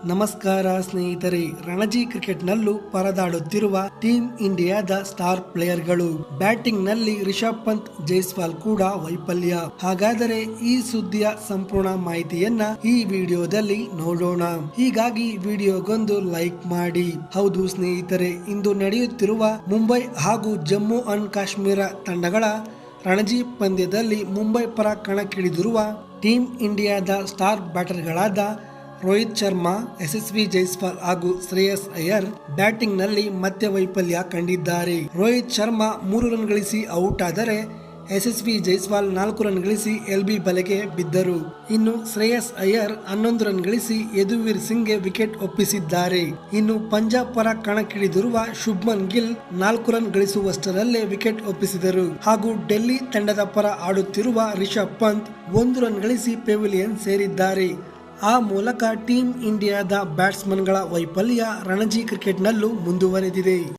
ನಮಸ್ಕಾರ ಸ್ನೇಹಿತರೆ, ರಣಜಿ ಕ್ರಿಕೆಟ್ನಲ್ಲೂ ಪರದಾಡುತ್ತಿರುವ ಟೀಮ್ ಇಂಡಿಯಾದ ಸ್ಟಾರ್ ಪ್ಲೇಯರ್ಗಳು. ಬ್ಯಾಟಿಂಗ್ನಲ್ಲಿ ರಿಷಬ್ ಪಂತ್, ಜೈಸ್ವಾಲ್ ಕೂಡ ವೈಫಲ್ಯ. ಹಾಗಾದರೆ ಈ ಸುದ್ದಿಯ ಸಂಪೂರ್ಣ ಮಾಹಿತಿಯನ್ನ ಈ ವಿಡಿಯೋದಲ್ಲಿ ನೋಡೋಣ. ಹೀಗಾಗಿ ವಿಡಿಯೋಗೊಂದು ಲೈಕ್ ಮಾಡಿ. ಹೌದು ಸ್ನೇಹಿತರೆ, ಇಂದು ನಡೆಯುತ್ತಿರುವ ಮುಂಬೈ ಹಾಗೂ ಜಮ್ಮು ಅಂಡ್ ಕಾಶ್ಮೀರ ತಂಡಗಳ ರಣಜಿ ಪಂದ್ಯದಲ್ಲಿ ಮುಂಬೈ ಪರ ಕಣಕ್ಕಿಳಿದಿರುವ ಟೀಮ್ ಇಂಡಿಯಾದ ಸ್ಟಾರ್ ಬ್ಯಾಟರ್ಗಳಾದ ರೋಹಿತ್ ಶರ್ಮಾ, ಯಶಸ್ವಿ ಜೈಸ್ವಾಲ್ ಹಾಗೂ ಶ್ರೇಯಸ್ ಅಯ್ಯರ್ ಬ್ಯಾಟಿಂಗ್ನಲ್ಲಿ ಮತ್ತೆ ವೈಫಲ್ಯ ಕಂಡಿದ್ದಾರೆ. ರೋಹಿತ್ ಶರ್ಮಾ 3 ರನ್ ಗಳಿಸಿ ಔಟ್ ಆದರೆ ಯಶಸ್ವಿ ಜೈಸ್ವಾಲ್ 4 ರನ್ ಗಳಿಸಿ ಎಲ್ಬಿ ಬಲೆಗೆ ಬಿದ್ದರು. ಇನ್ನು ಶ್ರೇಯಸ್ ಅಯ್ಯರ್ 11 ರನ್ ಗಳಿಸಿ ಯದುವೀರ್ ಸಿಂಗ್ಗೆ ವಿಕೆಟ್ ಒಪ್ಪಿಸಿದ್ದಾರೆ. ಇನ್ನು ಪಂಜಾಬ್ ಪರ ಕಣಕ್ಕಿಳಿದಿರುವ ಶುಭ್ಮನ್ ಗಿಲ್ 4 ರನ್ ಗಳಿಸುವಷ್ಟರಲ್ಲೇ ವಿಕೆಟ್ ಒಪ್ಪಿಸಿದರು. ಹಾಗೂ ಡೆಲ್ಲಿ ತಂಡದ ಪರ ಆಡುತ್ತಿರುವ ರಿಷಬ್ ಪಂತ್ 1 ರನ್ ಗಳಿಸಿ ಪೆವಿಲಿಯನ್ ಸೇರಿದ್ದಾರೆ. ಆ ಮೂಲಕ ಟೀಮ್ ಇಂಡಿಯಾದ ಬ್ಯಾಟ್ಸ್ಮನ್ಗಳ ವೈಫಲ್ಯ ರಣಜಿ ಕ್ರಿಕೆಟ್ನಲ್ಲೂ ಮುಂದುವರೆದಿದೆ.